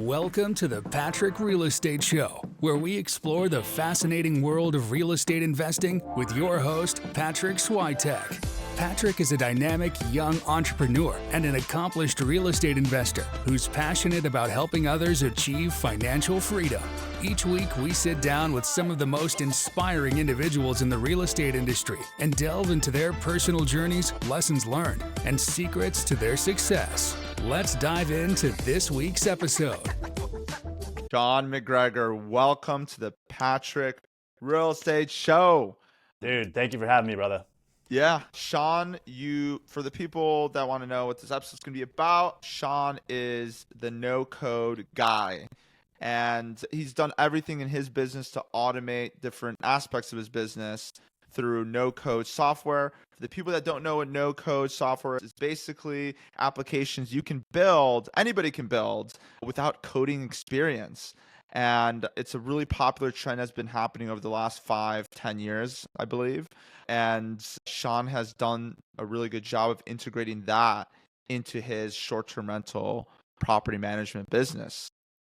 Welcome to the Patrick Real Estate Show, where we explore the fascinating world of real estate investing with your host, Patrick Switek. Patrick is a dynamic young entrepreneur and an accomplished real estate investor who's passionate about helping others achieve financial freedom. Each week, we sit down with some of the most inspiring individuals in the real estate industry and delve into their personal journeys, lessons learned, and secrets to their success. Let's dive into this week's episode. Sean McGregor, welcome to the Patrick Real Estate Show. Dude, thank you for having me, brother. Yeah, Sean, for the people that want to know what this episode's going to be about, Sean is the NoCode guy. And he's done everything in his business to automate different aspects of his business through NoCode software. For the people that don't know what NoCode software is, basically applications you can build, anybody can build, without coding experience. And it's a really popular trend that's been happening over the last 5-10 years, I believe. And Sean has done a really good job of integrating that into his short-term rental property management business.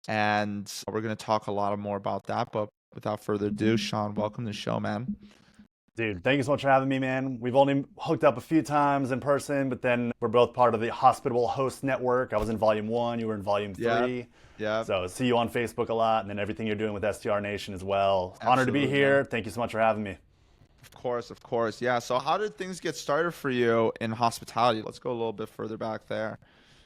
And we're going to talk a lot more about that. But without further ado, Sean, welcome to the show, man. Dude, thank you so much for having me, man. We've only hooked up a few times in person, but then we're both part of the Hospitable Host Network. I was in Volume 1, you were in Volume 3. Yeah. So see you on Facebook a lot, and then everything you're doing with STR Nation as well. Absolutely. Honored to be here. Thank you so much for having me. Of course. Yeah. So how did things get started for you in hospitality? Let's go a little bit further back there.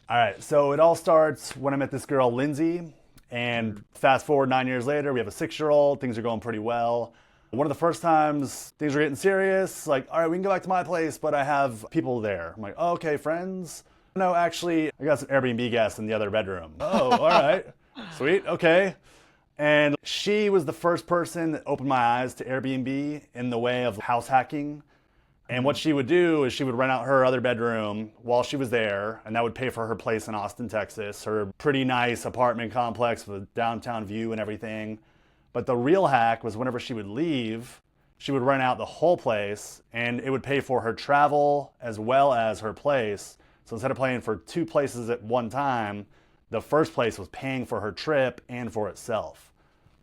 All right. So it all starts when I met this girl, Lindsay. And fast forward 9 years later, we have a 6-year-old. Things are going pretty well. One of the first times things were getting serious, like, all right, we can go back to my place, but I have people there. I'm like, oh, okay, friends. No, actually, I got some Airbnb guests in the other bedroom. Oh, all right. Sweet. Okay. And she was the first person that opened my eyes to Airbnb in the way of house hacking. And what she would do is she would rent out her other bedroom while she was there, and that would pay for her place in Austin, Texas, her pretty nice apartment complex with a downtown view and everything. But the real hack was whenever she would leave, she would rent out the whole place, and it would pay for her travel as well as her place. So instead of paying for 2 places at one time, the first place was paying for her trip and for itself.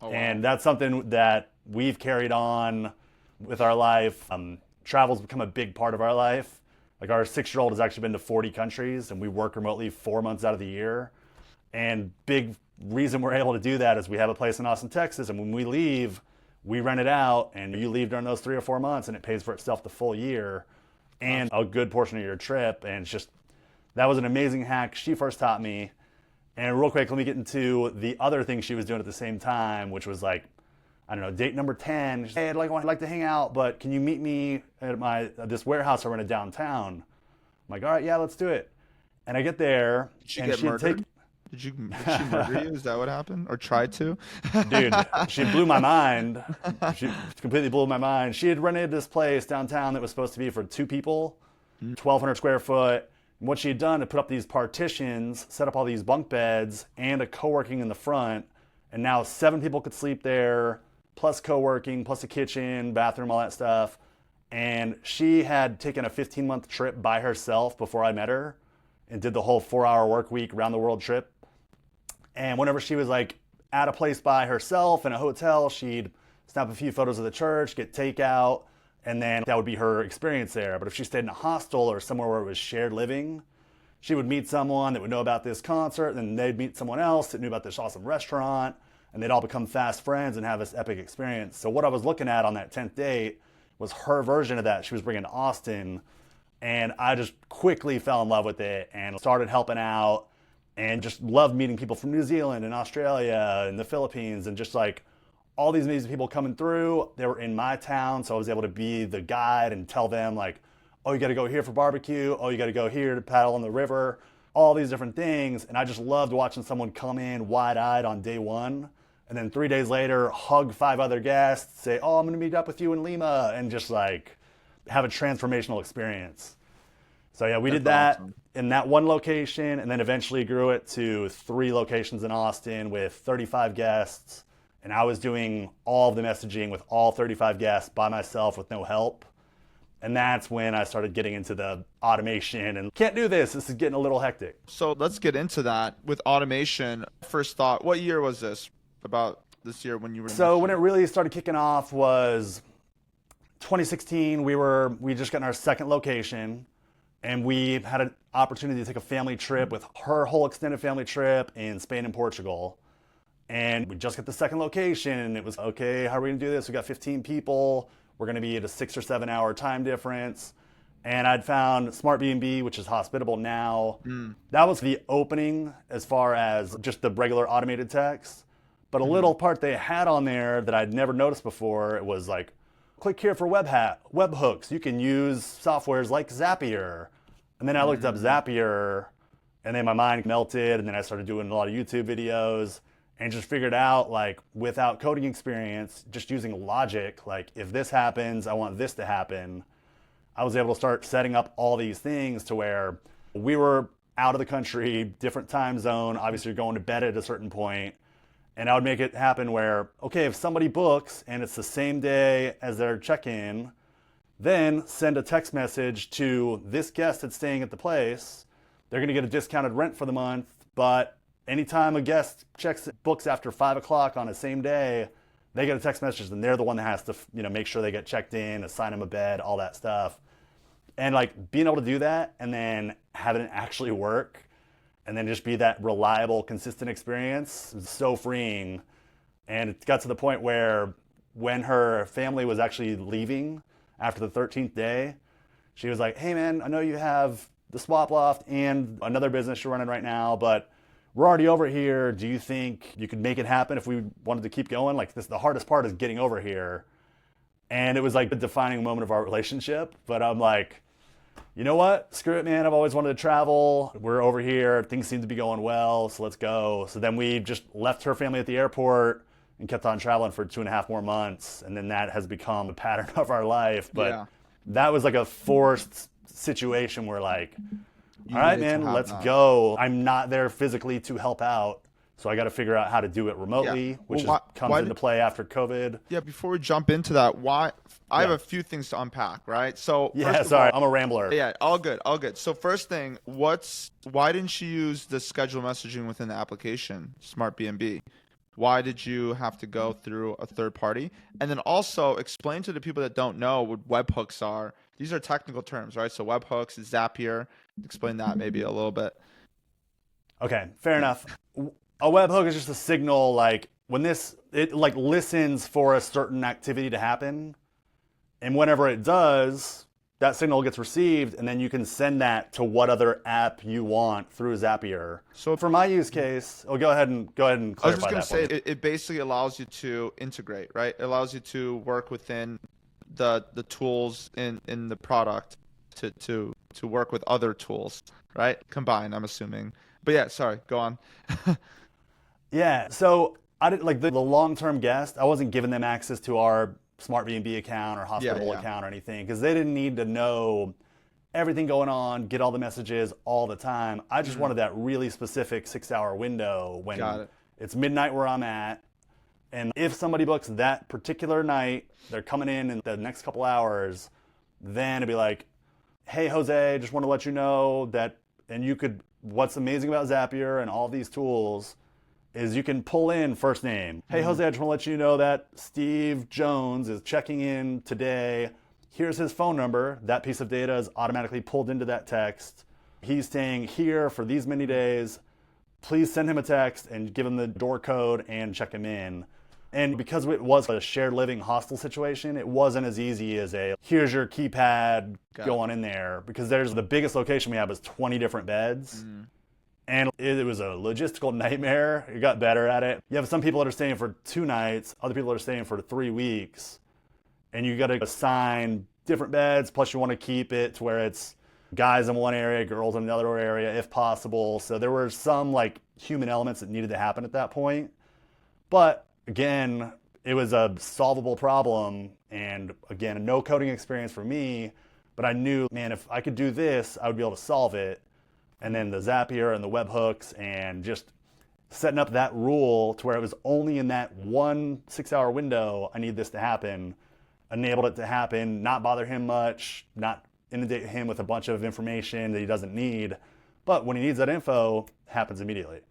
Oh, wow. And that's something that we've carried on with our life. Travel's become a big part of our life. Like our 6-year-old has actually been to 40 countries, and we work remotely 4 months out of the year. And big reason we're able to do that is we have a place in Austin, Texas, and when we leave, we rent it out, and you leave during those 3 or 4 months, and it pays for itself the full year and a good portion of your trip. And it's just, that was an amazing hack she first taught me. And real quick, let me get into the other thing she was doing at the same time, which was like, I don't know, date number 10. She's, hey, I'd like to hang out, but can you meet me at this warehouse I rented downtown? I'm like, all right, yeah, let's do it. And I get there. Did she get murdered? Did she murder you? Is that what happened? Or tried to? Dude, she blew my mind. She completely blew my mind. She had rented this place downtown that was supposed to be for 2 people, 1,200 square foot. And what she had done, to put up these partitions, set up all these bunk beds, and a co-working in the front. And now 7 people could sleep there, plus co-working, plus a kitchen, bathroom, all that stuff. And she had taken a 15-month trip by herself before I met her and did the whole 4-hour work week round the world trip. And whenever she was like at a place by herself in a hotel, she'd snap a few photos of the church, get takeout, and then that would be her experience there. But if she stayed in a hostel or somewhere where it was shared living, she would meet someone that would know about this concert, and they'd meet someone else that knew about this awesome restaurant, and they'd all become fast friends and have this epic experience. So what I was looking at on that 10th date was her version of that she was bringing to Austin, and I just quickly fell in love with it and started helping out and just loved meeting people from New Zealand and Australia and the Philippines, and just like all these amazing people coming through. They were in my town, so I was able to be the guide and tell them like, oh, you got to go here for barbecue. Oh, you got to go here to paddle on the river. All these different things. And I just loved watching someone come in wide-eyed on day 1. And then 3 days later, hug 5 other guests, say, oh, I'm going to meet up with you in Lima, and just like have a transformational experience. So yeah, we did that in that one location, and then eventually grew it to 3 locations in Austin with 35 guests. And I was doing all of the messaging with all 35 guests by myself with no help. And that's when I started getting into the automation and can't do this. This is getting a little hectic. So let's get into that with automation. First thought, what year was this? About this year when you were So when it really started kicking off was 2016. We just got our second location, and we had an opportunity to take a family trip with her whole extended family trip in Spain and Portugal. And we just got the second location, and it was, okay, how are we gonna do this? We got 15 people. We're gonna be at a 6 or 7 hour time difference. And I'd found Smart B&B, which is Hospitable now. That was the opening as far as just the regular automated text. But a little part they had on there that I'd never noticed before, it was like, click here for webhooks. You can use softwares like Zapier. And then I looked up Zapier, and then my mind melted, and then I started doing a lot of YouTube videos and just figured out, like, without coding experience, just using logic, like, if this happens, I want this to happen. I was able to start setting up all these things to where we were out of the country, different time zone. Obviously, you're going to bed at a certain point. And I would make it happen where, okay, if somebody books and it's the same day as their check-in, then send a text message to this guest that's staying at the place. They're gonna get a discounted rent for the month, but anytime a guest books after 5 o'clock on the same day, they get a text message and they're the one that has to, make sure they get checked in, assign them a bed, all that stuff. And like being able to do that and then having it actually work and then just be that reliable, consistent experience is so freeing. And it got to the point where when her family was actually leaving after the 13th day, she was like, hey man, I know you have the Swap Loft and another business you're running right now, but we're already over here. Do you think you could make it happen if we wanted to keep going? Like the hardest part is getting over here. And it was like the defining moment of our relationship. But I'm like, you know what? Screw it, man. I've always wanted to travel. We're over here. Things seem to be going well, so let's go. So then we just left her family at the airport and kept on traveling for 2.5 more months. And then that has become a pattern of our life. But that was like a forced situation where like, all right, man, let's go. I'm not there physically to help out. So I got to figure out how to do it remotely, which comes into play after COVID. Yeah, before we jump into that, I have a few things to unpack, right? So I'm a rambler. Yeah, all good. So first thing, why didn't you use the schedule messaging within the application, Smart B&B? Why did you have to go through a third party? And then also explain to the people that don't know what webhooks are. These are technical terms, right? So webhooks is Zapier. Explain that maybe a little bit. Okay, fair enough. A webhook is just a signal, like when it like listens for a certain activity to happen, and whenever it does, that signal gets received, and then you can send that to what other app you want through Zapier. So for my use case, go ahead and clarify. I was just going to say, it basically allows you to integrate, right? It allows you to work within the tools in the product to work with other tools, right? Combine, I'm assuming. But yeah, sorry, go on. Yeah, so I did like the long-term guest. I wasn't giving them access to our Smart B&B account or Hospitable account or anything because they didn't need to know everything going on, get all the messages all the time. I just wanted that really specific 6-hour window when it's midnight where I'm at. And if somebody books that particular night, they're coming in the next couple hours, then it'd be like, hey, Jose, just want to let you know that, and what's amazing about Zapier and all these tools is you can pull in first name. Hey, Jose, I just want to let you know that Steve Jones is checking in today. Here's his phone number. That piece of data is automatically pulled into that text. He's staying here for these many days. Please send him a text and give him the door code and check him in. And because it was a shared living hostel situation, it wasn't as easy as here's your keypad, go on in there. Because the biggest location we have is 20 different beds. And it was a logistical nightmare. It got better at it. You have some people that are staying for 2 nights, other people that are staying for 3 weeks. And you got to assign different beds, plus you want to keep it to where it's guys in one area, girls in another area, if possible. So there were some like human elements that needed to happen at that point. But again, it was a solvable problem. And again, a no coding experience for me. But I knew, man, if I could do this, I would be able to solve it. And then the Zapier and the webhooks and just setting up that rule to where it was only in that one 6-hour window I need this to happen. enabled it to happen, not bother him much, not inundate him with a bunch of information that he doesn't need. But when he needs that info, it happens immediately.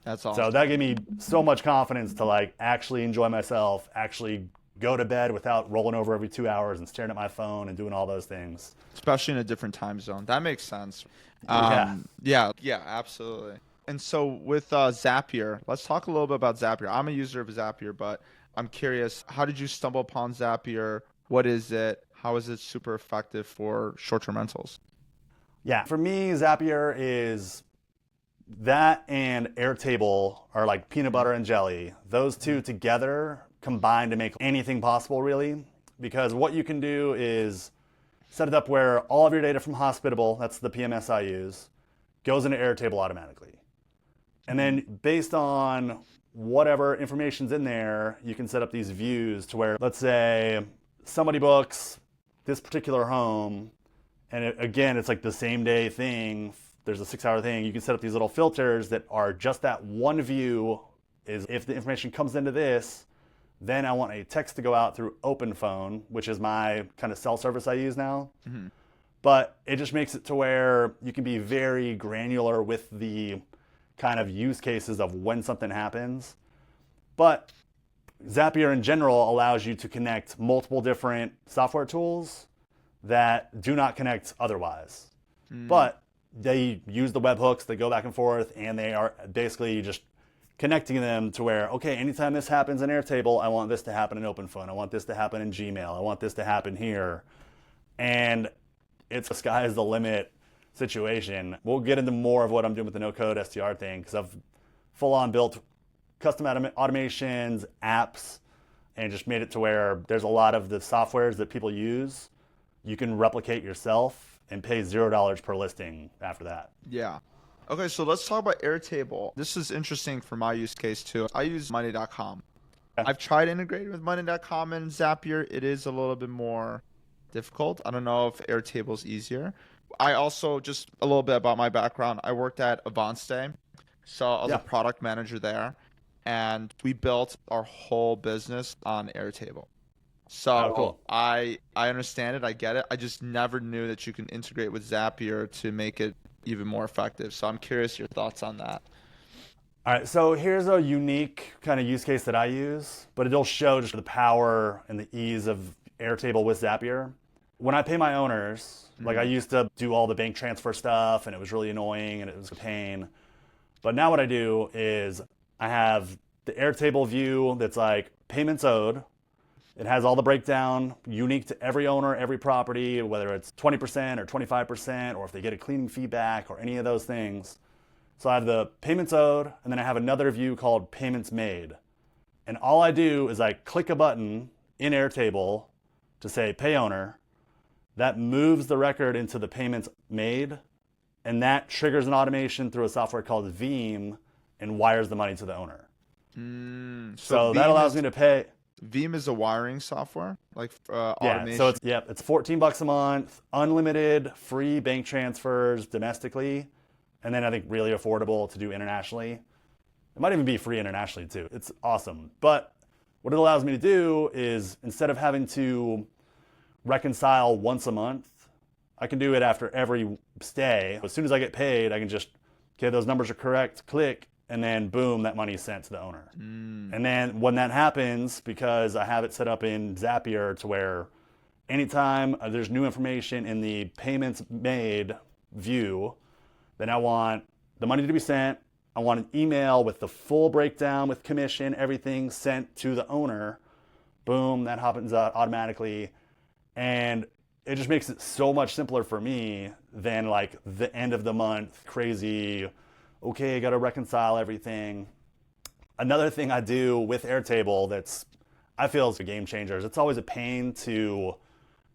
That's awesome. So that gave me so much confidence to like actually enjoy myself, actually go to bed without rolling over every 2 hours and staring at my phone and doing all those things. Especially in a different time zone. That makes sense. Yeah, absolutely. And so with Zapier, let's talk a little bit about Zapier. I'm a user of Zapier, but I'm curious, how did you stumble upon Zapier? What is it? How is it super effective for short-term rentals? Yeah, for me, Zapier is that and Airtable are like peanut butter and jelly. Those two together combine to make anything possible, really. Because what you can do is set it up where all of your data from Hospitable, that's the PMS I use, goes into Airtable automatically. And then based on whatever information's in there, you can set up these views to where, let's say, somebody books this particular home, and again, it's like the same day thing. There's a 6-hour thing. You can set up these little filters that are just that one view is if the information comes into this, then I want a text to go out through OpenPhone, which is my kind of cell service I use now. Mm-hmm. But it just makes it to where you can be very granular with the kind of use cases of when something happens. But Zapier in general allows you to connect multiple different software tools that do not connect otherwise. But they use the webhooks, they go back and forth, and they are basically just connecting them to where, okay, anytime this happens in Airtable, I want this to happen in OpenPhone. I want this to happen in Gmail. I want this to happen here. And it's the sky is the limit situation. We'll get into more of what I'm doing with the NoCode STR thing because I've full on built custom automations, apps, and just made it to where there's a lot of the softwares that people use you can replicate yourself and pay $0 per listing after that. Yeah. Okay, so let's talk about Airtable. This is interesting for my use case too. I use money.com. I've tried integrating with money.com and Zapier. It is a little bit more difficult. I don't know if Airtable's easier. I also, just a little bit about my background, I worked at Avance, so I was a product manager there, and we built our whole business on Airtable. So cool. I understand it, I get it. I just never knew that you can integrate with Zapier to make it even more effective. So I'm curious your thoughts on that. All right, so here's a unique kind of use case that I use, but it'll show just the power and the ease of Airtable with Zapier. When I pay my owners, like I used to do all the bank transfer stuff and it was really annoying and it was a pain. But now what I do is I have the Airtable view that's like payments owed. It has all the breakdown unique to every owner, every property, whether it's 20% or 25%, or if they get a cleaning fee back or any of those things. So I have the payments owed, and then I have another view called payments made. And all I do is I click a button in Airtable to say pay owner. That moves the record into the payments made, and that triggers an automation through a software called Veeam and wires the money to the owner. So that allows me to pay. Veeam is a wiring software, like automation? Yeah, so it's $14 a month, unlimited, free bank transfers domestically, and then I think really affordable to do internationally. It might even be free internationally too. It's awesome. But what it allows me to do is instead of having to reconcile once a month, I can do it after every stay. As soon as I get paid, I can just, okay, those numbers are correct, click, and then boom, that money is sent to the owner. And then when that happens, because I have it set up in Zapier to where anytime there's new information in the payments made view, then I want the money to be sent. I want an email with the full breakdown with commission, everything sent to the owner. Boom, that happens automatically. And it just makes it so much simpler for me than like the end of the month crazy, okay, I got to reconcile everything. Another thing I do with Airtable that's I feel is a game changer is it's always a pain to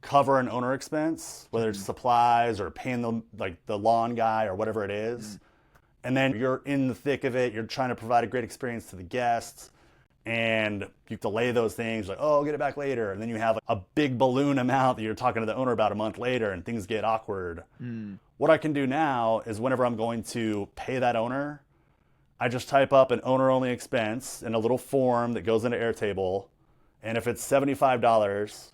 cover an owner expense, whether it's supplies or paying the lawn guy or whatever it is. And then you're in the thick of it, you're trying to provide a great experience to the guests, and you delay those things, like, oh, I'll get it back later. And then you have a big balloon amount that you're talking to the owner about a month later, and things get awkward. What I can do now is whenever I'm going to pay that owner, I just type up an owner-only expense in a little form that goes into Airtable. And if it's $75,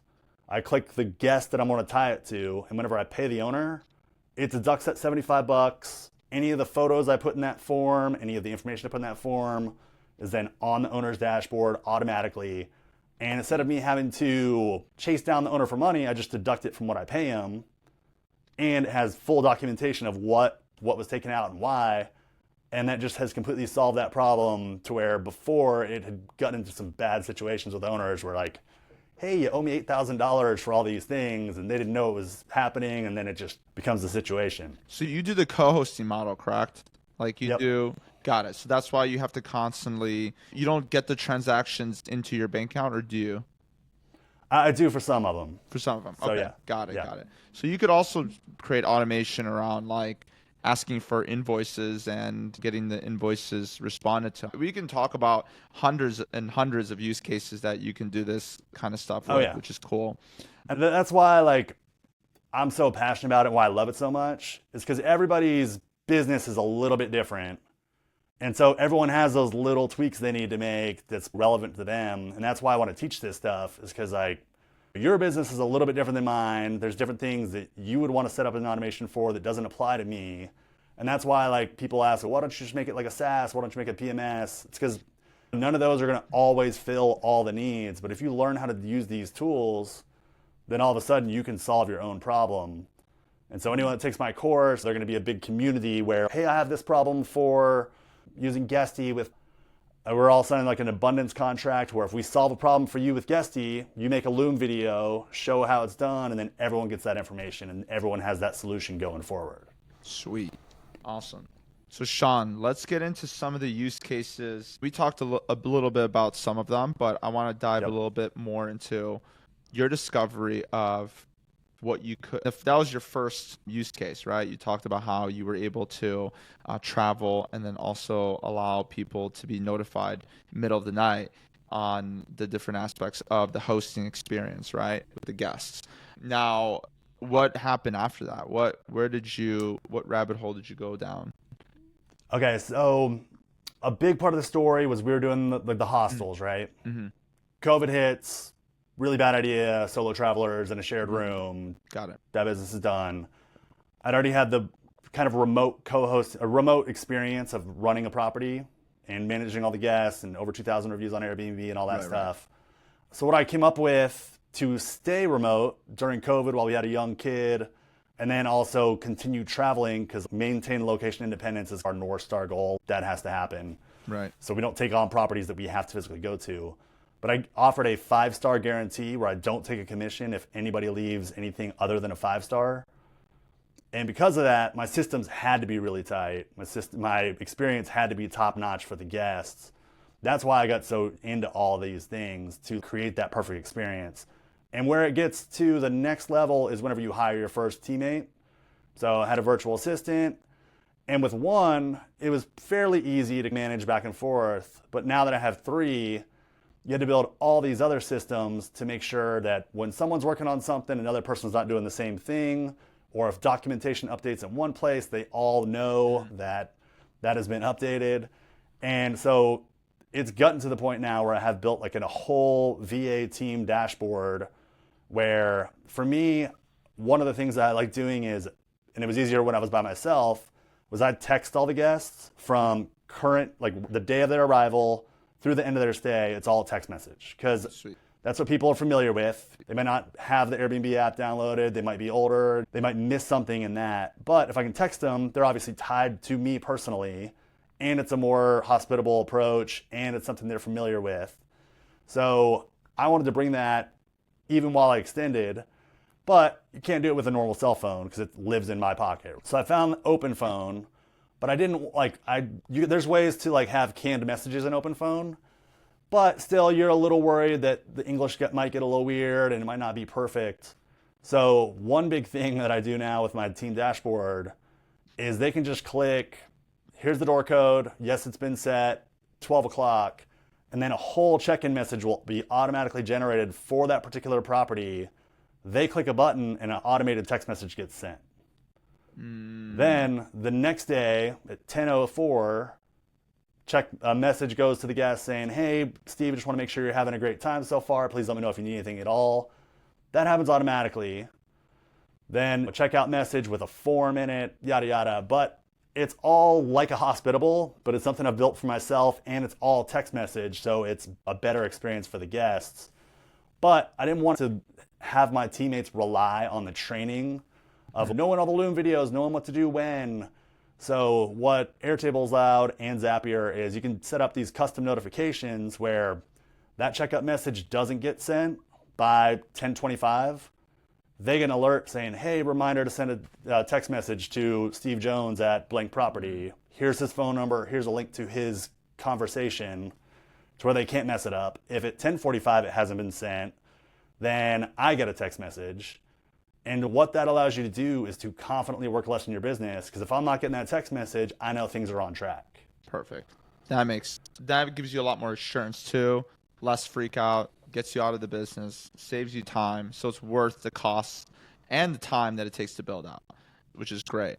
I click the guest that I'm going to tie it to, and whenever I pay the owner, it deducts that $75. Any of the photos I put in that form, any of the information I put in that form is then on the owner's dashboard automatically. And instead of me having to chase down the owner for money, I just deduct it from what I pay him. And it has full documentation of what was taken out and why. And that just has completely solved that problem to where before it had gotten into some bad situations with owners where like, hey, you owe me $8,000 for all these things, and they didn't know it was happening, and then it just becomes the situation. So you do the co-hosting model, correct? Like you Yep. do. Got it. So that's why you have to constantly, you don't get the transactions into your bank account, or do you? I do for some of them. For some of them. So, Okay. yeah. Got it. Yeah. Got it. So you could also create automation around like asking for invoices and getting the invoices responded to. We can talk about hundreds and hundreds of use cases that you can do this kind of stuff with, which is cool. And that's why like I'm so passionate about it and why I love it so much is because everybody's business is a little bit different. And so everyone has those little tweaks they need to make that's relevant to them. And that's why I want to teach this stuff is because like your business is a little bit different than mine. There's different things that you would want to set up an automation for that doesn't apply to me. And that's why like people ask, well, why don't you just make it like a SaaS? Why don't you make a PMS? It's because none of those are going to always fill all the needs. But if you learn how to use these tools, then all of a sudden you can solve your own problem. And so anyone that takes my course, they're going to be a big community where, hey, I have this problem for using Guesty with, we're all signing like an abundance contract where if we solve a problem for you with Guesty, you make a Loom video, show how it's done, and then everyone gets that information and everyone has that solution going forward. Sweet. Awesome. So Sean, let's get into some of the use cases. We talked a little bit about some of them, but I want to dive a little bit more into your discovery of what you could, if that was your first use case, right? You talked about how you were able to travel and then also allow people to be notified middle of the night on the different aspects of the hosting experience, right? With the guests. Now, what happened after that? What rabbit hole did you go down? Okay, so a big part of the story was we were doing the hostels, right? Mm-hmm. COVID hits, really bad idea, solo travelers in a shared room. Got it. That business is done. I'd already had the kind of remote experience of running a property and managing all the guests and over 2,000 reviews on Airbnb and all that stuff. Right. So what I came up with to stay remote during COVID while we had a young kid, and then also continue traveling because maintain location independence is our North Star goal. That has to happen. Right. So we don't take on properties that we have to physically go to. But I offered a 5-star guarantee where I don't take a commission if anybody leaves anything other than a 5-star. And because of that, my systems had to be really tight. My experience had to be top notch for the guests. That's why I got so into all these things to create that perfect experience. And where it gets to the next level is whenever you hire your first teammate. So I had a virtual assistant. And with one, it was fairly easy to manage back and forth. But now that I have 3, you had to build all these other systems to make sure that when someone's working on something, another person's not doing the same thing, or if documentation updates in one place, they all know that that has been updated. And so it's gotten to the point now where I have built like a whole VA team dashboard where for me, one of the things that I like doing is, and it was easier when I was by myself, was I'd text all the guests from current, like the day of their arrival through the end of their stay. It's all a text message because that's what people are familiar with. They might not have the Airbnb app downloaded. They might be older. They might miss something in that. But if I can text them, they're obviously tied to me personally, and it's a more hospitable approach, and it's something they're familiar with. So I wanted to bring that even while I extended, but you can't do it with a normal cell phone because it lives in my pocket. So I found Open Phone, but I didn't there's ways to like have canned messages in Open Phone, but still you're a little worried that the English might get a little weird and it might not be perfect. So one big thing that I do now with my team dashboard is they can just click, here's the door code, yes, it's been set, 12 o'clock, and then a whole check-in message will be automatically generated for that particular property. They click a button and an automated text message gets sent. Then the next day at 10:04, a message goes to the guest saying, hey, Steve, I just want to make sure you're having a great time so far. Please let me know if you need anything at all. That happens automatically. Then a checkout message with a form in it, yada, yada. But it's all like a hospitable, but it's something I've built for myself, and it's all text message, so it's a better experience for the guests. But I didn't want to have my teammates rely on the training of knowing all the Loom videos, knowing what to do when. So what Airtable's allowed and Zapier is you can set up these custom notifications where that checkout message doesn't get sent by 10:25. They get an alert saying, hey, reminder to send a text message to Steve Jones at blank property. Here's his phone number. Here's a link to his conversation to where they can't mess it up. If at 10:45 it hasn't been sent, then I get a text message. And what that allows you to do is to confidently work less in your business, because if I'm not getting that text message, I know things are on track. Perfect. That gives you a lot more assurance too, less freak out, gets you out of the business, saves you time, so it's worth the cost and the time that it takes to build out, which is great.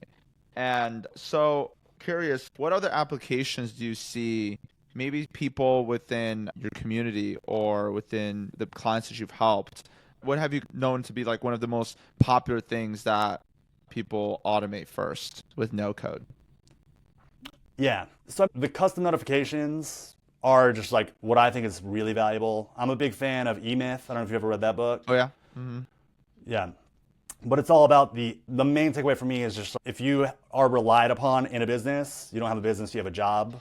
And so curious, what other applications do you see, maybe people within your community or within the clients that you've helped, what have you known to be like one of the most popular things that people automate first with no code? Yeah, so the custom notifications are just like what I think is really valuable. I'm a big fan of E-Myth. I don't know if you ever read that book. Oh yeah. Mm-hmm. Yeah. But it's all about the main takeaway for me is just if you are relied upon in a business, you don't have a business, you have a job.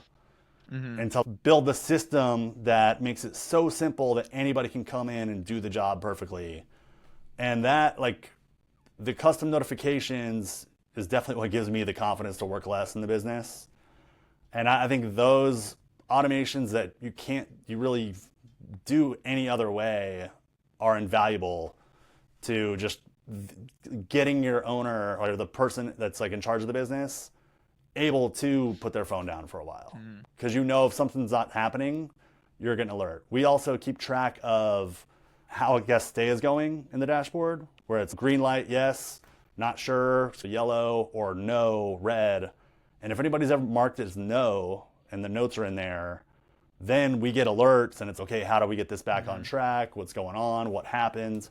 Mm-hmm. And to build the system that makes it so simple that anybody can come in and do the job perfectly. And that, like, the custom notifications is definitely what gives me the confidence to work less in the business. And I think those automations that you really do any other way are invaluable to just getting your owner or the person that's like in charge of the business able to put their phone down for a while. Because you know if something's not happening, you're getting an alert. We also keep track of how a guest stay is going in the dashboard, where it's green light, yes, not sure, so yellow, or no, red. And if anybody's ever marked it as no, and the notes are in there, then we get alerts and it's okay, how do we get this back on track? What's going on? What happened?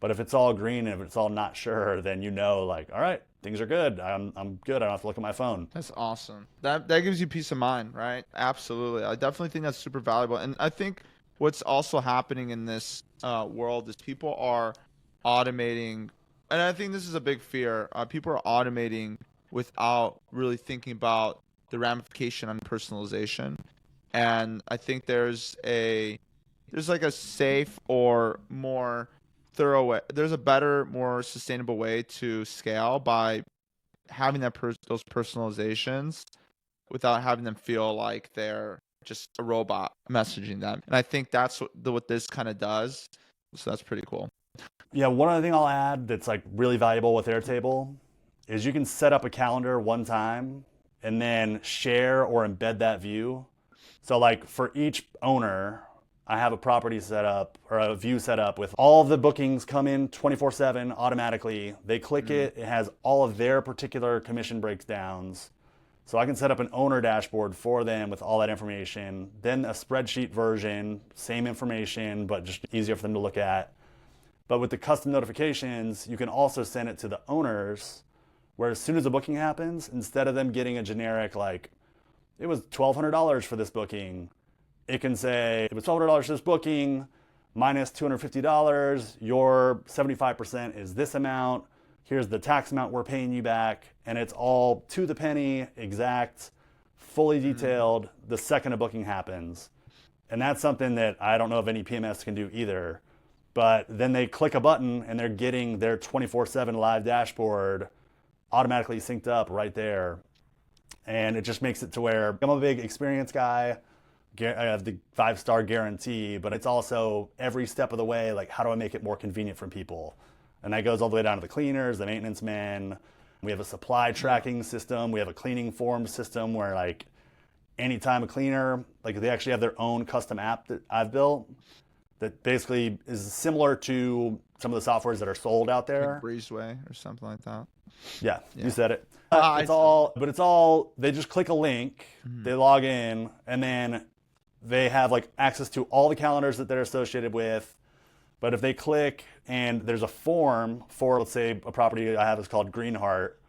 But if it's all green and if it's all not sure, then you know, like, all right, things are good. I'm good. I don't have to look at my phone. That's awesome. That gives you peace of mind, right? Absolutely. I definitely think that's super valuable. And I think what's also happening in this world is people are automating, and I think this is a big fear. People are automating without really thinking about the ramification on personalization. And I think there's like a safe or more thorough way. There's a better, more sustainable way to scale by having those personalizations without having them feel like they're just a robot messaging them. And I think that's what this kind of does. So that's pretty cool. Yeah, one other thing I'll add that's like really valuable with Airtable is you can set up a calendar one time and then share or embed that view. So like for each owner, I have a property set up or a view set up with all of the bookings come in 24/7 automatically. They click it has all of their particular commission breakdowns. So I can set up an owner dashboard for them with all that information. Then a spreadsheet version, same information, but just easier for them to look at. But with the custom notifications, you can also send it to the owners, where as soon as a booking happens, instead of them getting a generic like, it was $1,200 for this booking, it can say, it was $1,200 for this booking, minus $250, your 75% is this amount, here's the tax amount we're paying you back, and it's all to the penny, exact, fully detailed the second a booking happens. And that's something that I don't know if any PMS can do either. But then they click a button and they're getting their 24/7 live dashboard automatically synced up right there. And it just makes it to where I'm a big experience guy. I have the 5-star guarantee, but it's also every step of the way, like how do I make it more convenient for people? And that goes all the way down to the cleaners, the maintenance men. We have a supply tracking system. We have a cleaning form system where like anytime a cleaner, like they actually have their own custom app that I've built that basically is similar to some of the softwares that are sold out there. Like Breezeway or something like that. Yeah, you said it. It's all, they just click a link, they log in, and then they have like access to all the calendars that they're associated with. But if they click and there's a form for, let's say, a property I have is called Greenheart,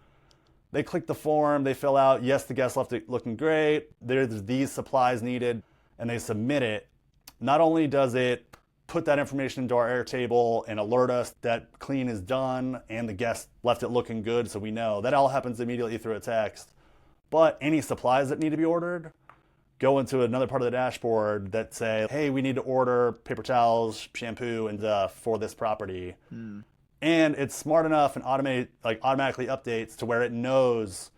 they click the form, they fill out, yes, the guest left it looking great, there's these supplies needed, and they submit it. Not only does it put that information into our Airtable and alert us that clean is done and the guest left it looking good, so we know. That all happens immediately through a text. But any supplies that need to be ordered go into another part of the dashboard that say, hey, we need to order paper towels, shampoo, and for this property. And it's smart enough and automatically updates to where it knows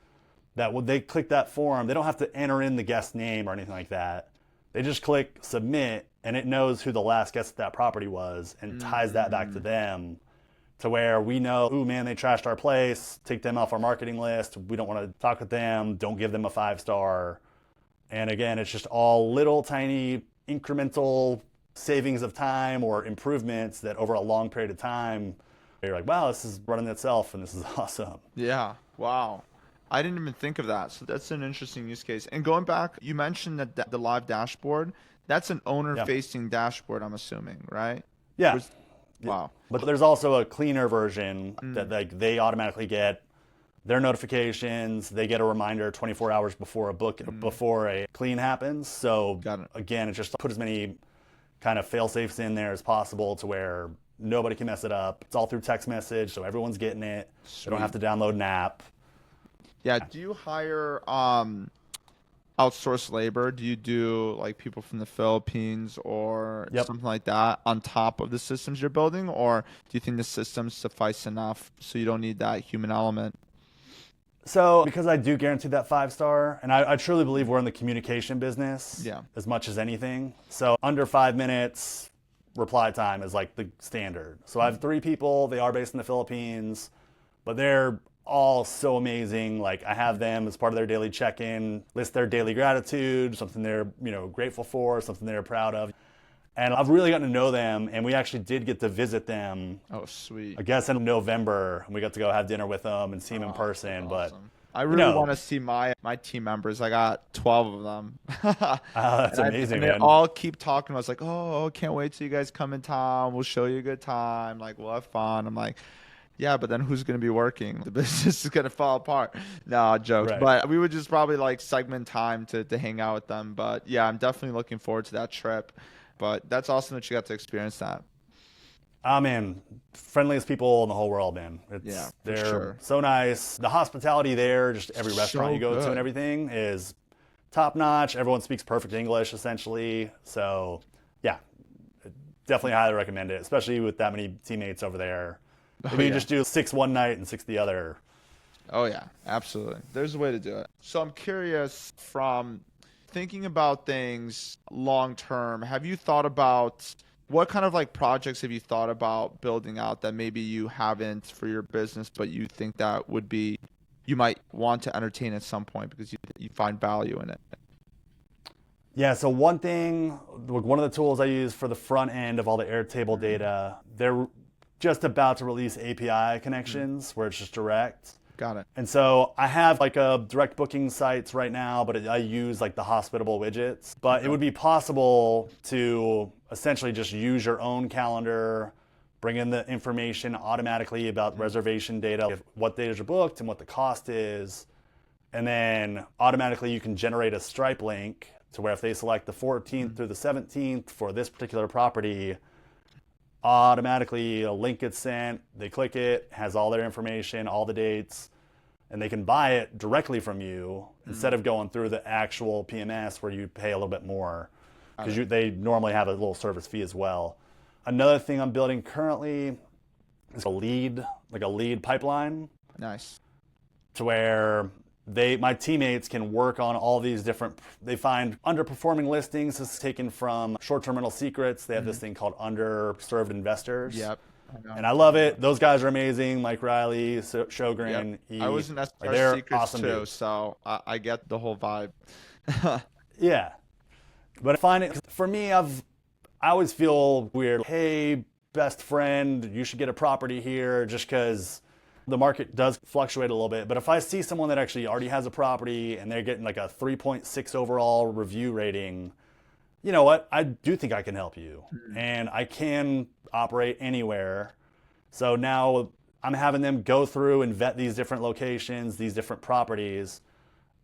that when they click that form, they don't have to enter in the guest name or anything like that. They just click submit, and it knows who the last guest at that property was and ties that back to them, to where we know, ooh, man, they trashed our place, take them off our marketing list. We don't want to talk with them. Don't give them a 5-star. And again, it's just all little tiny incremental savings of time or improvements that over a long period of time, you're like, wow, this is running itself and this is awesome. Yeah. Wow. I didn't even think of that. So that's an interesting use case. And going back, you mentioned that the live dashboard, that's an owner-facing dashboard, I'm assuming, right? Yeah. Wow. But there's also a cleaner version that they automatically get their notifications. They get a reminder 24 hours before before a clean happens. So again, it just put as many kind of fail-safes in there as possible to where nobody can mess it up. It's all through text message, so everyone's getting it. Sweet. They don't have to download an app. Yeah. Do you hire outsourced labor? Do you do like people from the Philippines or something like that on top of the systems you're building? Or do you think the systems suffice enough so you don't need that human element? So because I do guarantee that 5-star, and I truly believe we're in the communication business as much as anything. So under 5 minutes reply time is like the standard. So I have 3 people. They are based in the Philippines, but they're all so amazing. Like I have them as part of their daily check-in, list their daily gratitude, something they're grateful for, something they're proud of. And I've really gotten to know them, and we actually did get to visit them. Oh, sweet. I guess in November, and we got to go have dinner with them and see them in person. Awesome. But I really want to see my team members. I got 12 of them. That's amazing, man. They all keep talking. I was like, oh, can't wait till you guys come in town. We'll show you a good time. Like, we'll have fun. I'm like, yeah, but then who's going to be working? The business is going to fall apart. No, jokes. Right. But we would just probably like segment time to hang out with them. But yeah, I'm definitely looking forward to that trip. But that's awesome that you got to experience that. Oh, man. Friendliest people in the whole world, man. They're so nice. The hospitality there, just every restaurant you go to and everything is top notch. Everyone speaks perfect English, essentially. So, yeah, definitely highly recommend it, especially with that many teammates over there. Maybe you just do 6 one night and 6 the other. Oh, yeah, absolutely. There's a way to do it. So I'm curious, from thinking about things long term, have you thought about what kind of like projects have you thought about building out that maybe you haven't for your business, but you think that would be, you might want to entertain at some point because you find value in it? Yeah, so one of the tools I use for the front end of all the Airtable data, they're just about to release API connections where it's just direct. Got it. And so I have like a direct booking sites right now, but I use like the hospitable widgets. But it would be possible to essentially just use your own calendar, bring in the information automatically about reservation data, what days are booked and what the cost is. And then automatically you can generate a Stripe link to where if they select the 14th through the 17th for this particular property, automatically a link gets sent, they click it, has all their information, all the dates, and they can buy it directly from you instead of going through the actual PMS where you pay a little bit more because they normally have a little service fee as well. Another thing I'm building currently is a lead pipeline. Nice. To where my teammates can work on all these different, they find underperforming listings. This is taken from Short-Term Rental Secrets. They have this thing called Underserved Investors. Yep. And I love it. Those guys are amazing. Mike Riley, Sjogren. Yep. I was in SR Secrets awesome too, dudes. So I get the whole vibe. Yeah. But I find it, for me, I always feel weird. Hey, best friend, you should get a property here just because the market does fluctuate a little bit. But if I see someone that actually already has a property and they're getting like a 3.6 overall review rating, you know what, I do think I can help you. And I can operate anywhere. So now I'm having them go through and vet these different locations, these different properties.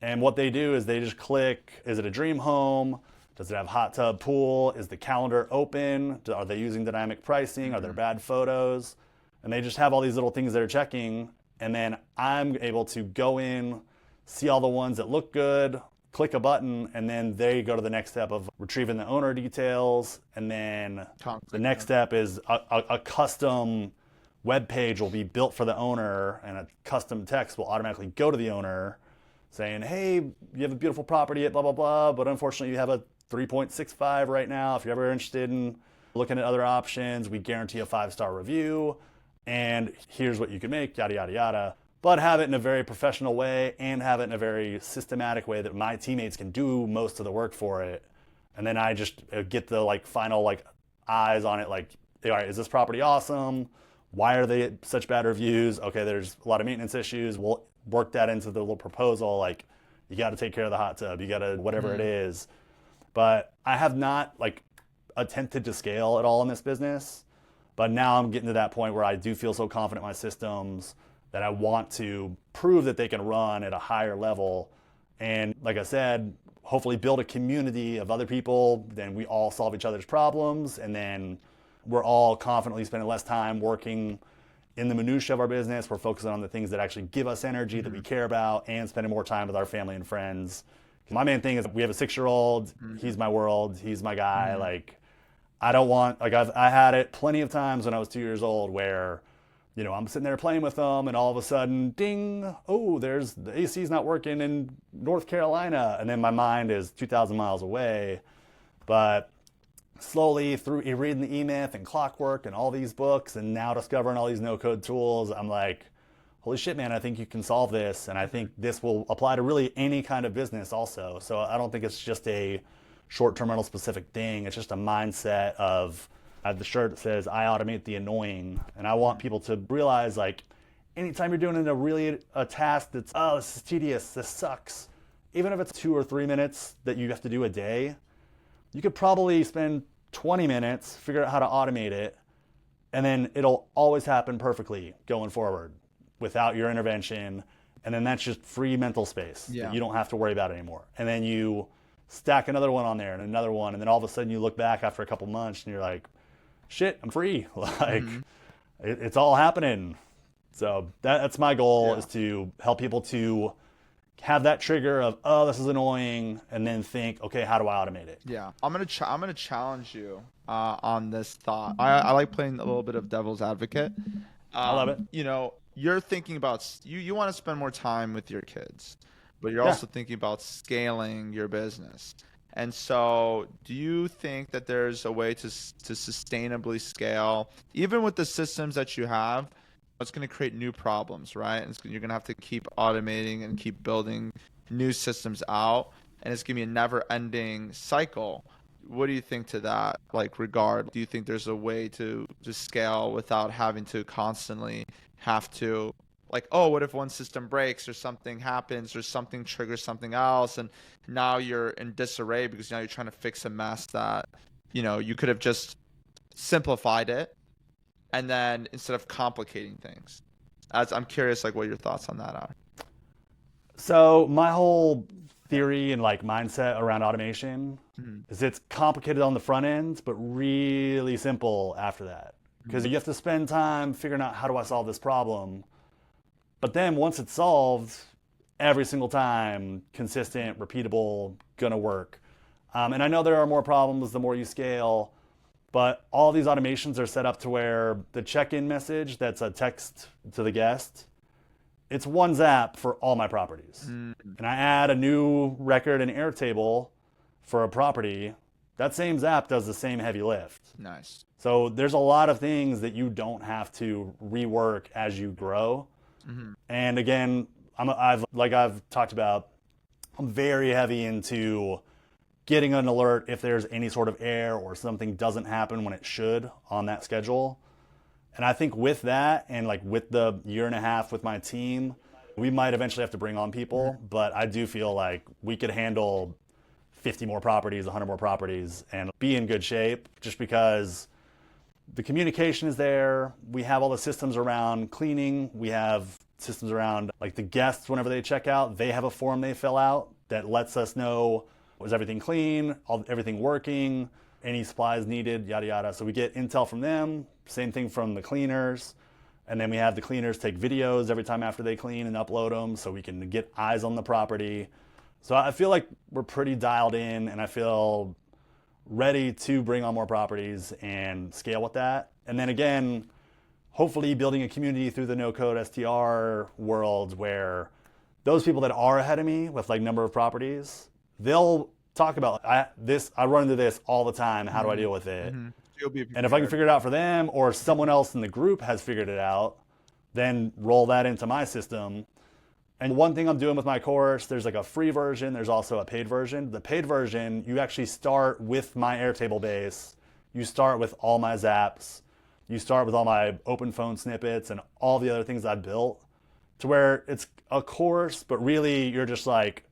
And what they do is they just click, is it a dream home? Does it have hot tub pool? Is the calendar open? Are they using dynamic pricing? Are there bad photos? And they just have all these little things they're checking. And then I'm able to go in, see all the ones that look good, click a button, and then they go to the next step of retrieving the owner details. And then the next step is a custom web page will be built for the owner, and a custom text will automatically go to the owner saying, hey, you have a beautiful property at blah, blah, blah, but unfortunately you have a 3.65 right now. If you're ever interested in looking at other options, we guarantee a 5-star review, and here's what you can make, yada, yada, yada. But have it in a very professional way and have it in a very systematic way that my teammates can do most of the work for it. And then I just get the final eyes on it, all right, is this property awesome? Why are they such bad reviews? Okay, there's a lot of maintenance issues. We'll work that into the little proposal, you got to take care of the hot tub, you got to whatever it is. But I have not attempted to scale at all in this business. But now I'm getting to that point where I do feel so confident in my systems that I want to prove that they can run at a higher level. And like I said, hopefully build a community of other people. Then we all solve each other's problems. And then we're all confidently spending less time working in the minutia of our business. We're focusing on the things that actually give us energy that we care about, and spending more time with our family and friends. My main thing is we have a 6-year-old. He's my world. He's my guy. I don't want, I had it plenty of times when I was 2 years old where, I'm sitting there playing with them and all of a sudden, ding, oh, the AC's not working in North Carolina. And then my mind is 2,000 miles away. But slowly through reading the E-Myth and Clockwork and all these books and now discovering all these no-code tools, I'm like, holy shit, man, I think you can solve this. And I think this will apply to really any kind of business also. So I don't think it's just a short-term rental specific thing. It's just a mindset of, I have the shirt that says, I automate the annoying. And I want people to realize, anytime you're doing a task that's, oh, this is tedious, this sucks. Even if it's 2 or 3 minutes that you have to do a day, you could probably spend 20 minutes, figure out how to automate it, and then it'll always happen perfectly going forward without your intervention. And then that's just free mental space that you don't have to worry about anymore. And then you stack another one on there and another one, and then all of a sudden you look back after a couple months and you're like, shit, I'm free. It's all happening. So that's my goal, is to help people to have that trigger of, oh, this is annoying, and then think, okay, how do I automate it? Yeah, I'm gonna challenge you on this thought. I like playing a little bit of devil's advocate. I love it. You're thinking about you want to spend more time with your kids, but you're also thinking about scaling your business. And so, do you think that there's a way to sustainably scale, even with the systems that you have? It's going to create new problems, right? You're going to have to keep automating and keep building new systems out, and it's going to be a never-ending cycle. What do you think to that regard? Do you think there's a way to scale without having to constantly have to, what if one system breaks or something happens or something triggers something else, and now you're in disarray because now you're trying to fix a mess that, you could have just simplified it, and then instead of complicating things. I'm curious what your thoughts on that are. So my whole theory and mindset around automation is it's complicated on the front end, but really simple after that. Because you have to spend time figuring out, how do I solve this problem? But then once it's solved, every single time, consistent, repeatable, gonna work. And I know there are more problems the more you scale, but all these automations are set up to where the check-in message that's a text to the guest, it's one zap for all my properties. And I add a new record and Airtable for a property, that same zap does the same heavy lift. Nice. So there's a lot of things that you don't have to rework as you grow. And again, I've talked about, I'm very heavy into getting an alert if there's any sort of error or something doesn't happen when it should on that schedule. And I think with that, and with the 1.5 years with my team, we might eventually have to bring on people, but I do feel like we could handle 50 more properties, 100 more properties, and be in good shape just because the communication is there. We have all the systems around cleaning. We have systems around like the guests, whenever they check out, they have a form they fill out that lets us know, was everything clean, everything working, any supplies needed, yada, yada. So we get intel from them, same thing from the cleaners. And then we have the cleaners take videos every time after they clean and upload them so we can get eyes on the property. So I feel like we're pretty dialed in, and I feel ready to bring on more properties and scale with that. And then again, hopefully building a community through the no-code STR world where those people that are ahead of me with like number of properties, they'll talk about I run into this all the time. How do I deal with it? And if I can figure it out for them, or someone else in the group has figured it out, then roll that into my system. And one thing I'm doing with my course, there's like a free version, there's also a paid version. The paid version, you actually start with my Airtable base. You start with all my Zaps. You start with all my open phone snippets and all the other things I built, to where it's a course, but really you're just like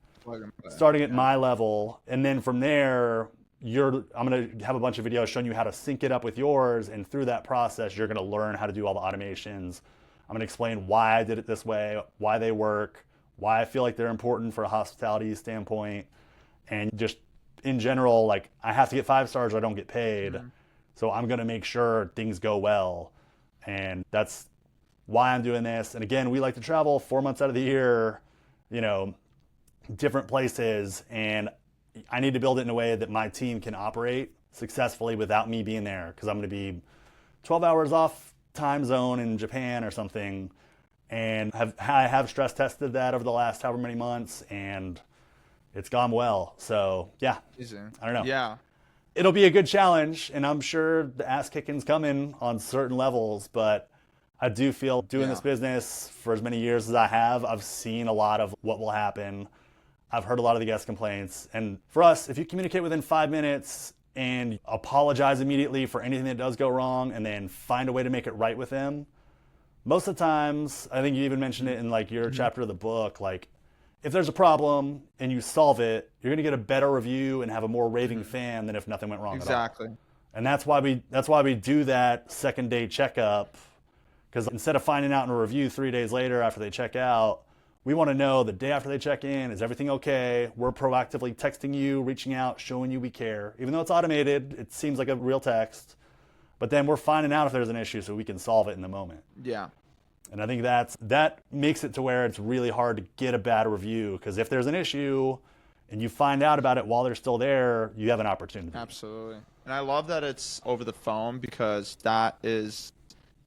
starting at my level. And then from there, I'm going to have a bunch of videos showing you how to sync it up with yours. And through that process, you're going to learn how to do all the automations. I'm going to explain why I did it this way, why they work, why I feel like they're important for a hospitality standpoint. And just in general, like I have to get 5 stars or I don't get paid. So I'm going to make sure things go well. And that's why I'm doing this. And again, we like to travel 4 months out of the year, different places. And I need to build it in a way that my team can operate successfully without me being there, because I'm going to be 12 hours off time zone in Japan or something. And I have stress tested that over the last however many months, and it's gone well. So yeah, I don't know. Yeah. It'll be a good challenge, and I'm sure the ass kicking's coming on certain levels, but I do feel doing this business for as many years as I have, I've seen a lot of what will happen. I've heard a lot of the guest complaints. And for us, if you communicate within 5 minutes and apologize immediately for anything that does go wrong and then find a way to make it right with them, most of the times, I think you even mentioned it in like your chapter of the book, like if there's a problem and you solve it, you're going to get a better review and have a more raving fan than if nothing went wrong at all. And that's why we do that second day checkup, because instead of finding out in a review 3 days later after they check out, we want to know the day after they check in, is everything okay? We're proactively texting you, reaching out, showing you we care. Even though it's automated, it seems like a real text. But then we're finding out if there's an issue so we can solve it in the moment. Yeah. And I think that makes it to where it's really hard to get a bad review, because if there's an issue and you find out about it while they're still there, you have an opportunity. Absolutely. And I love that it's over the phone, because that is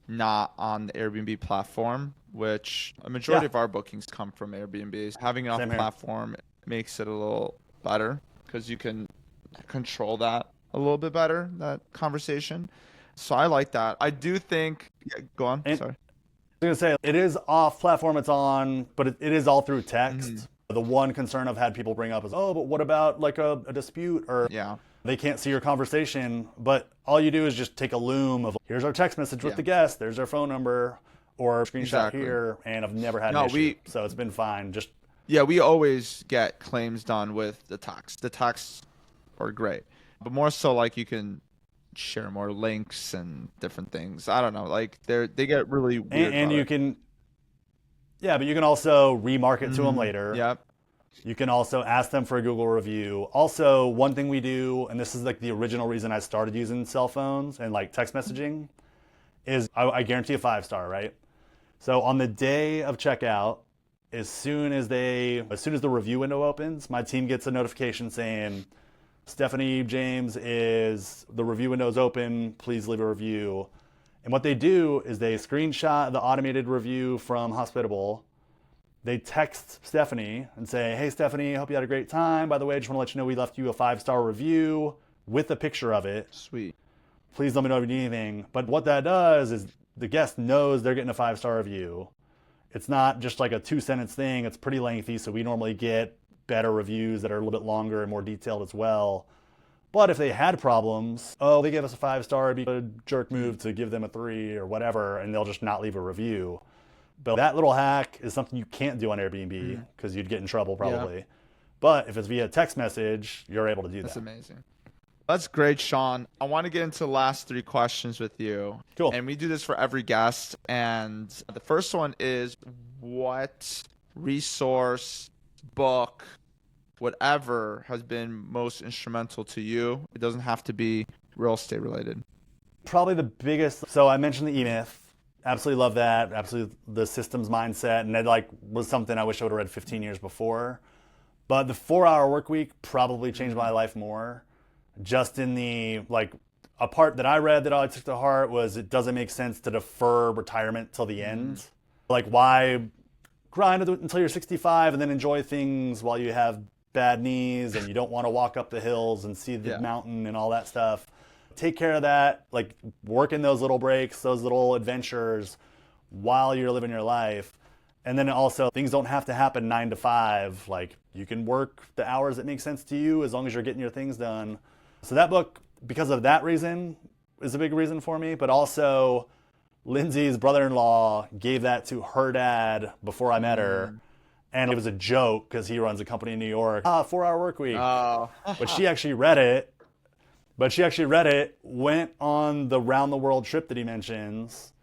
not on the Airbnb platform, which a majority of our bookings come from Airbnb. Having it on the platform makes it a little better, because you can control that a little bit better, that conversation. So I like that. I do think, go on. Sorry. I was going to say, it is off platform it's on, but it is all through text. The one concern I've had people bring up is, oh, but what about like a dispute, or they can't see your conversation. But all you do is just take a loom of, here's our text message with the guest, there's their phone number, or screenshot here, and I've never had an issue. So it's been fine. We always get claims done with the text. The texts are great, but more so like you can share more links and different things. I don't know, like they get really weird. And you can, but you can also remarket to them later. Yep. You can also ask them for a Google review. Also, one thing we do, and this is like the original reason I started using cell phones and like text messaging, is I guarantee a 5-star, right? So on the day of checkout, as soon as the review window opens, my team gets a notification saying, Stephanie James, the review window is open, please leave a review. And what they do is they screenshot the automated review from Hospitable. They text Stephanie and say, hey, Stephanie, hope you had a great time. By the way, I just want to let you know we left you a 5-star review with a picture of it. Sweet. Please let me know if you need anything. But what that does is the guest knows they're getting a 5-star review. It's not just like a 2-sentence thing. It's pretty lengthy, so we normally get better reviews that are a little bit longer and more detailed as well. But if they had problems, they gave us a 5-star, it'd be a jerk move to give them a 3 or whatever, and they'll just not leave a review. But that little hack is something you can't do on Airbnb, because you'd get in trouble probably. But if it's via text message, you're able to do That's that. amazing. That's great, Sean. I want to get into the last 3 questions with you. Cool. And we do this for every guest. And the first one is, what resource, book, whatever has been most instrumental to you? It doesn't have to be real estate related. Probably the biggest. So I mentioned the E-Myth. Absolutely love that. Absolutely the systems mindset. And that like was something I wish I would have read 15 years before. But the 4-hour work week probably changed my life more. Just in the, like, a part that I read that I took to heart was it doesn't make sense to defer retirement till the end. Like, why grind until you're 65 and then enjoy things while you have bad knees and you don't want to walk up the hills and see the mountain and all that stuff. Take care of that, like work in those little breaks, those little adventures while you're living your life. And then also things don't have to happen 9 to 5. Like you can work the hours that make sense to you as long as you're getting your things done. So that book, because of that reason, is a big reason for me. But also Lindsay's brother-in-law gave that to her dad before I met her. And it was a joke because he runs a company in New York. 4-hour work week. Oh. But she actually read it. Went on the round the world trip that he mentions.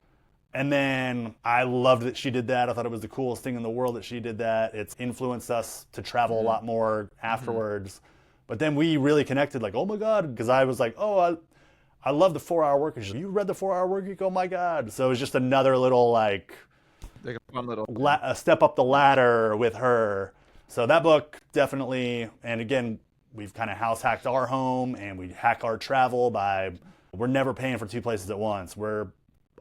And then I loved that she did that. I thought it was the coolest thing in the world that she did that. It's influenced us to travel a lot more afterwards. But then we really connected, like, oh my God, because I was like, oh, I love the 4-hour work week. You read the 4-hour work week? Oh my God. So it was just another little, like a fun little a step up the ladder with her. So that book definitely, and again, we've kind of house hacked our home and we hack our travel we're never paying for 2 places at once.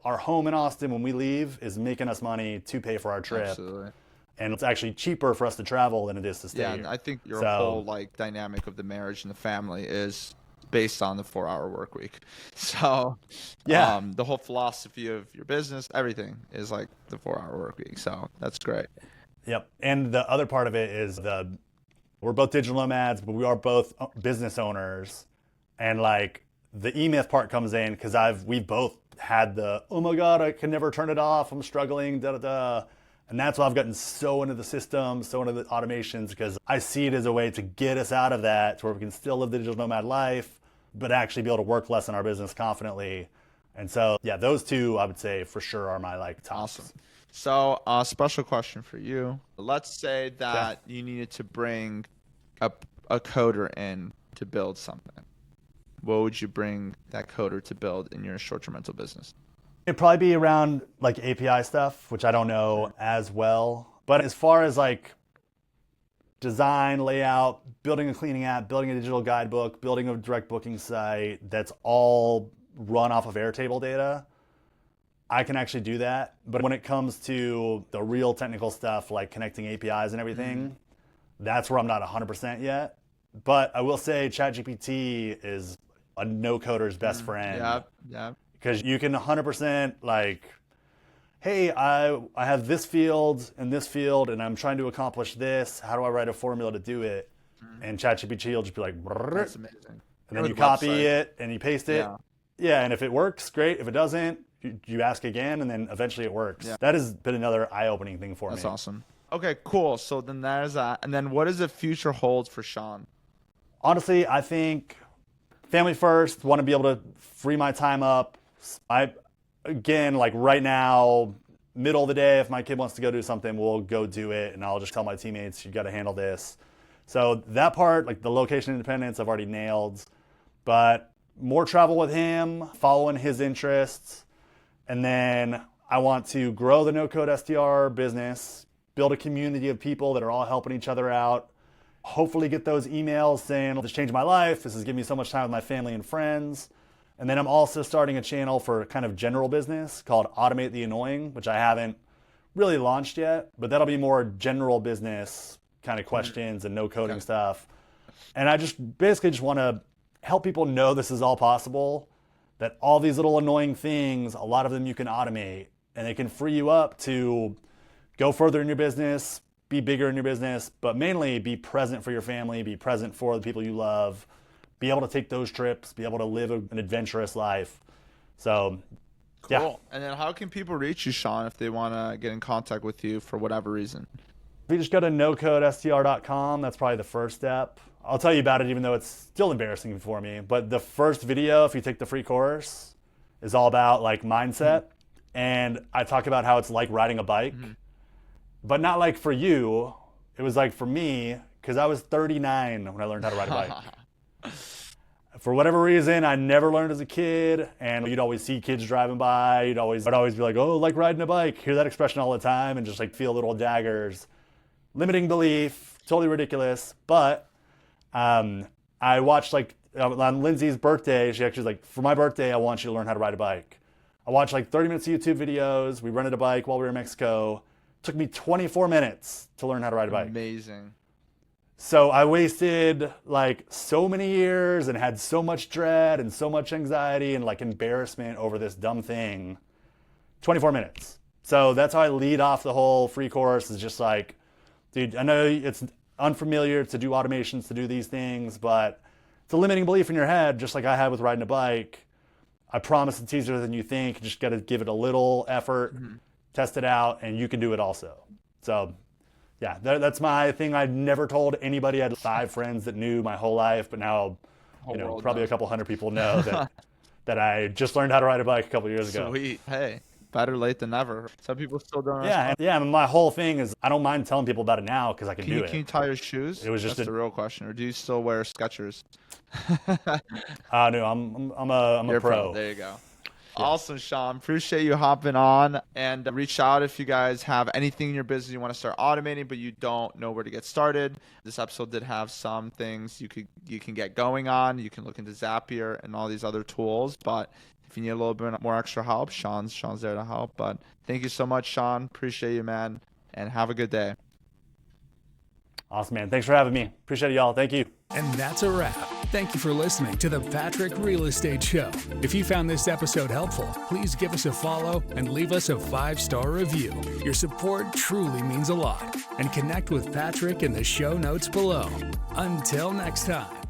Our home in Austin, when we leave, is making us money to pay for our trip. Absolutely. And it's actually cheaper for us to travel than it is to stay Yeah, here. and I think your whole like dynamic of the marriage and the family is based on the 4-hour work week. So the whole philosophy of your business, everything is like the 4-hour work week. So that's great. Yep. And the other part of it is we're both digital nomads, but we are both business owners. And like the E-Myth part comes in because we've both had oh my God, I can never turn it off. I'm struggling, da da da. And that's why I've gotten so into the system, so into the automations, because I see it as a way to get us out of that to where we can still live the digital nomad life, but actually be able to work less in our business confidently. And so, yeah, those 2, I would say for sure are my like tops. Awesome. So a special question for you. Let's say that you needed to bring a coder in to build something. What would you bring that coder to build in your short-term rental business? It'd probably be around like API stuff, which I don't know as well. But as far as like design, layout, building a cleaning app, building a digital guidebook, building a direct booking site that's all run off of Airtable data, I can actually do that. But when it comes to the real technical stuff like connecting APIs and everything, that's where I'm not 100% yet. But I will say ChatGPT is a no-coder's best friend. Yeah. Because you can 100% like, hey, I have this field and this field, and I'm trying to accomplish this. How do I write a formula to do it? And ChatGPT will just be like, That's amazing. and then you copy it and you paste it. Yeah, and if it works, great. If it doesn't, you ask again, and then eventually it works. Yeah. That has been another eye-opening thing for me. That's awesome. Okay, cool. So then there's that. And then what does the future hold for Sean? Honestly, I think family first, want to be able to free my time up. Again, like right now, middle of the day, if my kid wants to go do something, we'll go do it. And I'll just tell my teammates, you got to handle this. So that part, like the location independence, I've already nailed. But more travel with him, following his interests. And then I want to grow the NoCode SDR business, build a community of people that are all helping each other out. Hopefully get those emails saying, this changed my life. This has given me so much time with my family and friends. And then I'm also starting a channel for kind of general business called Automate the Annoying, which I haven't really launched yet, but that'll be more general business kind of questions and no coding stuff. And I just basically just want to help people know this is all possible, that all these little annoying things, a lot of them you can automate, and they can free you up to go further in your business, be bigger in your business, but mainly be present for your family, be present for the people you love, be able to take those trips, be able to live an adventurous life. So, cool. Yeah. And then how can people reach you, Sean, if they want to get in contact with you for whatever reason? If you just go to nocodestr.com, that's probably the first step. I'll tell you about it even though it's still embarrassing for me. But the first video, if you take the free course, is all about like mindset. And I talk about how it's like riding a bike, but not like for you. It was like for me, because I was 39 when I learned how to ride a bike. For whatever reason, I never learned as a kid, and you'd always see kids driving by. I'd always be like, oh, like riding a bike. Hear that expression all the time and just like feel little daggers. Limiting belief, totally ridiculous. But I watched like on Lindsay's birthday, she actually was like, for my birthday, I want you to learn how to ride a bike. I watched like 30 minutes of YouTube videos. We rented a bike while we were in Mexico. It took me 24 minutes to learn how to ride a bike. Amazing. So I wasted like so many years and had so much dread and so much anxiety and like embarrassment over this dumb thing. 24 minutes. So that's how I lead off the whole free course, is just like, dude, I know it's unfamiliar to do automations, to do these things, but it's a limiting belief in your head, just like I had with riding a bike. I promise it's easier than you think. You just got to give it a little effort, test it out, and you can do it also. So yeah, that's my thing. I'd never told anybody. I had 5 friends that knew my whole life, but now, probably a couple hundred people know that I just learned how to ride a bike a couple years ago. Sweet. Hey, better late than never. Some people still don't. Yeah, and my whole thing is I don't mind telling people about it now because I can do it. Can you tie your shoes? It was just That's the real question. Or do you still wear Skechers? No, I'm a pro. There you go. Yeah. Awesome, Sean. Appreciate you hopping on, and reach out if you guys have anything in your business you want to start automating, but you don't know where to get started. This episode did have some things you can get going on. You can look into Zapier and all these other tools, but if you need a little bit more extra help, Sean's there to help. But thank you so much, Sean. Appreciate you, man, and have a good day. Awesome, man. Thanks for having me. Appreciate it, y'all. Thank you. And that's a wrap. Thank you for listening to the Patrick Real Estate Show. If you found this episode helpful, please give us a follow and leave us a 5-star review. Your support truly means a lot. And connect with Patrick in the show notes below. Until next time.